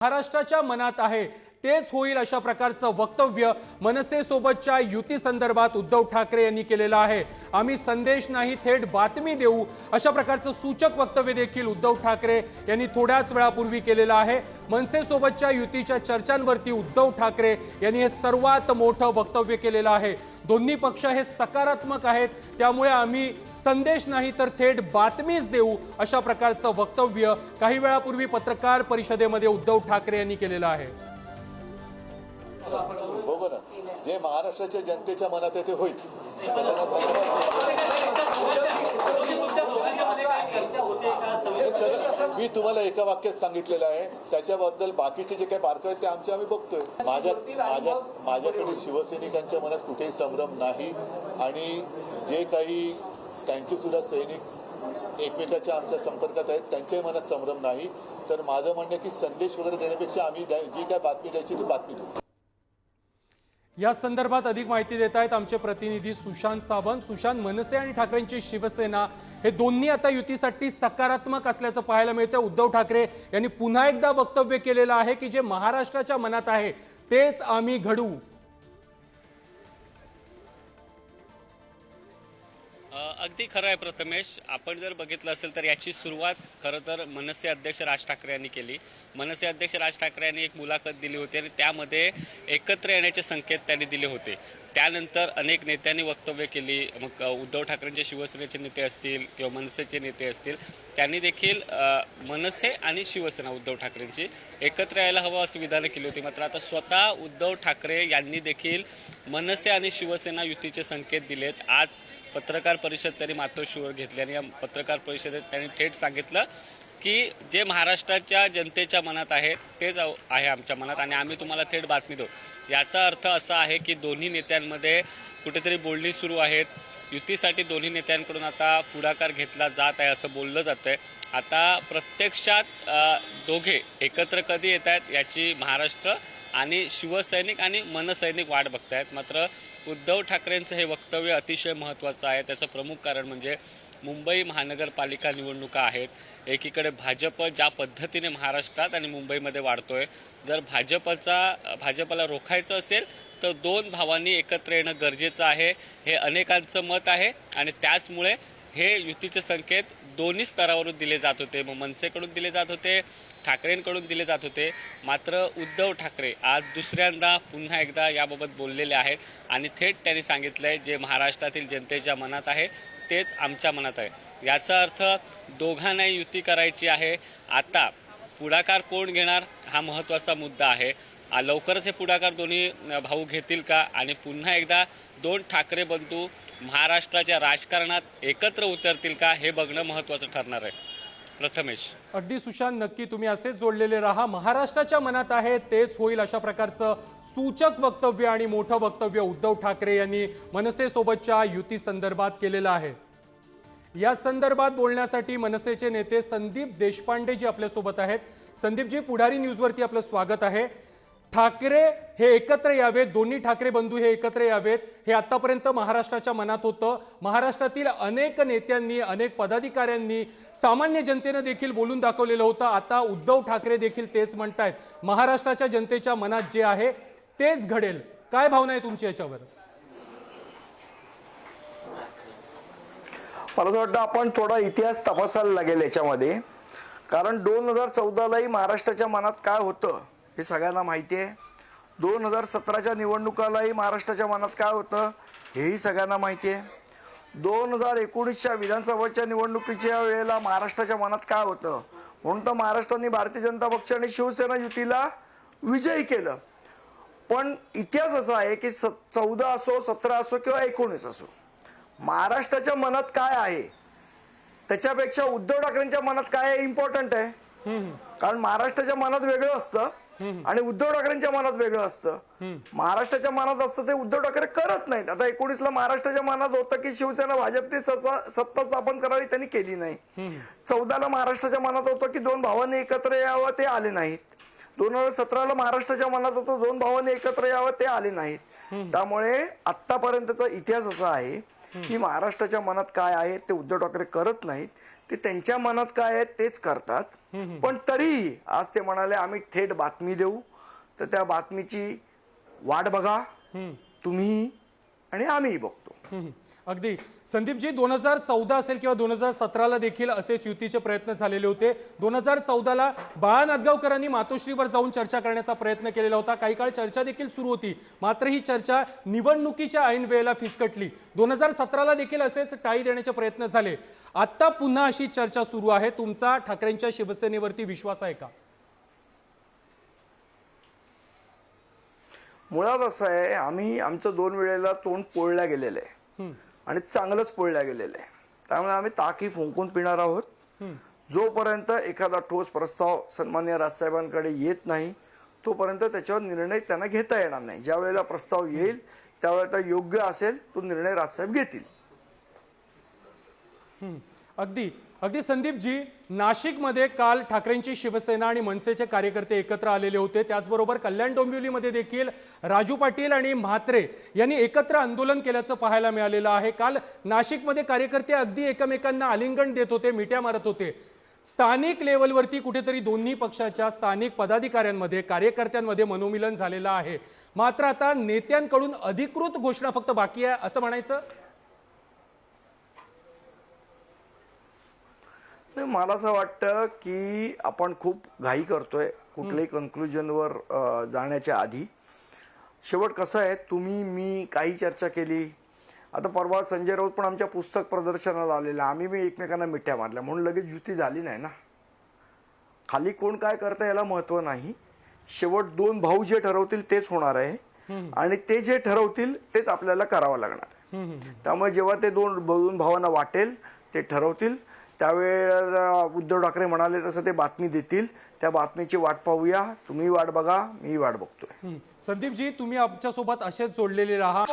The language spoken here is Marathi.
महाराष्ट्राच्या मनात आहे तेच होईल अशा प्रकारचं वक्तव्य मनसे सोबतच्या युती संदर्भात उद्धव ठाकरे यांनी केलेलं आहे। आम्ही संदेश नाही थेट बातमी देऊ अशा प्रकारचं सूचक वक्तव्य देखील उद्धव ठाकरे यांनी थोड्याच वेळापूर्वी केलेलं आहे। मनसे सोबतच्या युतीच्या चर्चांवरती उद्धव ठाकरे यांनी हे सर्वात मोठं वक्तव्य केलेलं आहे। दोन्ही पक्ष हे सकारात्मक आहेत, त्यामुळे आम्ही संदेश नाही तर थेट बातमीच देऊ अशा प्रकारचं वक्तव्य काही वेळापूर्वी पत्रकार परिषदेमध्ये उद्धव ठाकरे यांनी केलेलं आहे। बघू ना, जे महाराष्ट्राच्या जनतेच्या मनात आहे ते होईल। मी तुम्हाला एका वाक्यात सांगितलेलं आहे, त्याच्याबद्दल बाकीचे जे काही बारकावे आहेत ते आम्ही बघतोय। माझ्याकडे शिवसैनिकांच्या मनात कुठेही संभ्रम नाही आणि जे काही त्यांचे सुद्धा सैनिक एकमेकाच्या आमच्या संपर्कात आहेत त्यांच्याही मनात संभ्रम नाही। तर माझं म्हणणं की संदेश वगैरे देण्यापेक्षा आम्ही जी काय बातमी द्यायची ती बातमी देऊ। या संदर्भात अधिक माहिती देत आहेत आमचे प्रतिनिधी सुशांत सावंत। सुशांत, मनसे आणि ठाकरेंची शिवसेना हे दोन्ही आता युतीसाठी सकारात्मक असल्याचं पाहायला मिळतं। उद्धव ठाकरे यांनी पुन्हा एकदा वक्तव्य केलेलं आहे की जे महाराष्ट्राच्या मनात आहे तेच आम्ही घडवू। अगदी खरं आहे प्रथमेश, आपण जर बघितलं असेल तर याची सुरुवात खरं तर मनसे अध्यक्ष राज ठाकरे यांनी केली। मनसे अध्यक्ष राज ठाकरे यांनी एक मुलाखत दिली होती आणि त्यामध्ये एकत्र येण्याचे संकेत त्यांनी दिले होते। त्यानंतर अनेक नेत्यांनी वक्तव्य केली, मग उद्धव ठाकरेंचे शिवसेनेचे नेते असतील किंवा मनसेचे नेते असतील, त्यांनी देखील मनसे आणि शिवसेना उद्धव ठाकरेंची एकत्र यायला हवं असं विधानं केली होती। मात्र आता स्वतः उद्धव ठाकरे यांनी देखील मनसे आणि शिवसेना युतीचे संकेत दिलेत। आज पत्रकार परिषद त्यांनी मातोश्रीवर घेतली आणि या पत्रकार परिषदेत त्यांनी थेट सांगितलं की जे महाराष्ट्राच्या जनतेच्या मनात आहे तेच आहे आमच्या मनात आणि आम्ही तुम्हाला थेट बातमी देऊ। याचा अर्थ असा आहे की दोन्ही नेत्यांमध्ये कुठेतरी बोलणी सुरू आहेत। युतीसाठी दोन्ही नेत्यांकडून आता पुढाकार घेतला जात आहे असं बोललं जातंय। आता प्रत्यक्षात दोघे एकत्र कधी येत आहेत याची महाराष्ट्र आणि शिवसैनिक आणि मनसैनिक वाट बघतायत। मात्र उद्धव ठाकरेंचं हे वक्तव्य अतिशय महत्त्वाचं आहे। त्याचं प्रमुख कारण म्हणजे मुंबई महानगरपालिका निवडणुका आहेत। एकीकडे भाजप ज्या पद्धतीने महाराष्ट्रात आणि मुंबईमध्ये वाढतोय, जर भाजपला रोखायचं असेल तर दोन भावांनी एकत्र येणं गरजेचं आहे, हे अनेकांचं मत आहे आणि त्याचमुळे हे युतीचे संकेत दोन्ही स्तरावरून दिले जात होते। मग मनसेकडून दिले जात होते, ठाकरेंकडून दिले जात होते। मात्र उद्धव ठाकरे आज दुसऱ्यांदा पुन्हा एकदा याबाबत बोललेले आहेत आणि थेट त्यांनी सांगितलंय जे महाराष्ट्रातील जनतेच्या मनात आहे तेच आमच्या मनात आहे। याचा अर्थ दोघांनाही युती करायची आहे। आता पुढाकार कोण घेणार हा महत्त्वाचा मुद्दा आहे। लवकरच हे पुढाकार दोन्ही भाऊ घेतील का आणि पुन्हा एकदा दोन ठाकरे बंधू महाराष्ट्राच्या राजकारणात एकत्र उतरतील का हे बघणं महत्त्वाचं ठरणार आहे। प्रथमेश, अगदी सुशांत, नक्की तुम्ही असेच जोडलेले राहा। महाराष्ट्राच्या मनात आहे तेच होईल अशा प्रकारचं सूचक वक्तव्य आणि मोठं वक्तव्य उद्धव ठाकरे यांनी मनसे सोबतच्या युती संदर्भात केलेलं आहे। या संदर्भात बोलण्यासाठी मनसेचे नेते संदीप देशपांडे जी आपल्या सोबत आहेत। संदीपजी, पुढारी न्यूजवरती आपलं स्वागत आहे। ठाकरे हे एकत्र यावेत, दोन्ही ठाकरे बंधू हे एकत्र यावेत, हे आतापर्यंत महाराष्ट्राच्या मनात होतं। महाराष्ट्रातील अनेक नेत्यांनी, अनेक पदाधिकाऱ्यांनी, सामान्य जनतेने देखील बोलून दाखवलेलं होतं। आता उद्धव ठाकरे देखील तेच म्हणतायत, महाराष्ट्राच्या जनतेच्या मनात जे आहे तेच घडेल। काय भावना आहे तुमची याच्यावर? मला असं वाटतं आपण थोडा इतिहास तपासायला लागेल याच्यामध्ये, कारण 2014लाही महाराष्ट्राच्या मनात काय होतं हे सगळ्यांना माहिती आहे। 2017च्या निवडणुकालाही महाराष्ट्राच्या मनात काय होतं हेही सगळ्यांना माहिती आहे। 2019च्या विधानसभेच्या निवडणुकीच्या वेळेला महाराष्ट्राच्या मनात काय होतं, म्हणून तर महाराष्ट्राने भारतीय जनता पक्ष आणि शिवसेना युतीला विजयी केलं। पण इतिहास असा आहे की 14 असो, 17 असो किंवा 19 असो, महाराष्ट्राच्या मनात काय आहे त्याच्यापेक्षा उद्धव ठाकरेंच्या मनात काय आहे इम्पॉर्टंट आहे। कारण महाराष्ट्राच्या मनात वेगळं असतं आणि उद्धव ठाकरेंच्या मनात वेगळं असतं। महाराष्ट्राच्या मनात असतं ते उद्धव ठाकरे करत नाहीत। आता 19ला महाराष्ट्राच्या मनात होतं की शिवसेना भाजपने सत्ता स्थापन करावी, त्यांनी केली नाही। 14ला महाराष्ट्राच्या मनात होतं की दोन भावांनी एकत्र यावं, ते आले नाहीत। 2017ला महाराष्ट्राच्या मनात होतं दोन भावांनी एकत्र यावं, ते आले नाहीत। त्यामुळे आतापर्यंतचा इतिहास असा आहे की महाराष्ट्राच्या मनात काय आहे ते उद्धव ठाकरे करत नाहीत, ते त्यांच्या मनात काय आहे तेच करतात. पण तरीही आज ते म्हणाले आम्ही थेट बातमी देऊ, तर त्या बातमीची वाट बघा तुम्ही आणि आम्हीही बघतो. अगदी संदीपजी, 2014 असेल किंवा 2017ला देखील असेच युतीचे प्रयत्न झालेले होते. 2014ला बाळा नांदगावकरांनी मातोश्रीवर जाऊन चर्चा करण्याचा प्रयत्न केलेला होता. काही काळ चर्चा देखील सुरू होती, मात्र ही चर्चा निवडणुकीच्या ऐन वेळेला फिसकटली. 2017ला देखील असेच टाळी देण्याचे प्रयत्न झाले. आता पुन्हा अशी चर्चा सुरू आहे. तुमचा ठाकरेंच्या शिवसेनेवरती विश्वास आहे का? मुळात असं आहे, आम्ही आमचं 2 वेळेला तोंड पोळल्या गेलेलं आहे आणि चांगलंच पोळल्या गेलेलं आहे. त्यामुळे आम्ही ताकही फुंकून पिणार आहोत. जोपर्यंत एखादा ठोस प्रस्ताव सन्माननीय राजसाहेबांकडे येत नाही तोपर्यंत त्याच्यावर निर्णय त्यांना घेता येणार नाही. ज्या वेळेला प्रस्ताव येईल त्यावेळेला योग्य असेल तो निर्णय राजसाहेब घेतील. अगदी अगदी संदीपजी, नाशिकमध्ये काल ठाकरेंची शिवसेना आणि मनसेचे कार्यकर्ते एकत्र आलेले होते. त्याचबरोबर कल्याण डोंबिवलीमध्ये देखील राजू पाटील आणि म्हात्रे यांनी एकत्र आंदोलन केल्याचं पाहायला मिळालेलं आहे. काल नाशिकमध्ये कार्यकर्ते अगदी एकमेकांना आलिंगन देत होते, मिठ्या मारत होते. स्थानिक लेवलवरती कुठेतरी दोन्ही पक्षाच्या स्थानिक पदाधिकाऱ्यांमध्ये कार्यकर्त्यांमध्ये मनोमिलन झालेलं आहे. मात्र आता नेत्यांकडून अधिकृत घोषणा फक्त बाकी आहे असं म्हणायचं? मला असं वाटतं की आपण खूप घाई करतोय कुठल्याही कन्क्लुजनवर जाण्याच्या आधी. शेवट कसं आहे, तुम्ही मी काही चर्चा केली. आता परवा संजय राऊत पण आमच्या पुस्तक प्रदर्शनाला आलेला, आम्ही मी एकमेकांना मिठ्या मारल्या म्हणून लगेच युती झाली नाही ना. खाली कोण काय करतं याला महत्व नाही. शेवट 2 भाऊ जे ठरवतील तेच होणार आहे आणि ते जे ठरवतील तेच आपल्याला करावं लागणार आहे. त्यामुळे जेव्हा ते 2 भावांना वाटेल ते ठरवतील त्यावेळेला उद्धव ठाकरे म्हणाले तसं ते बातमी देतील. त्या बातमीची वाट पाहूया. तुम्ही वाट बघा, मी वाट बघतोय. संदीपजी, तुम्ही आमच्यासोबत असेच जोडलेले राहा.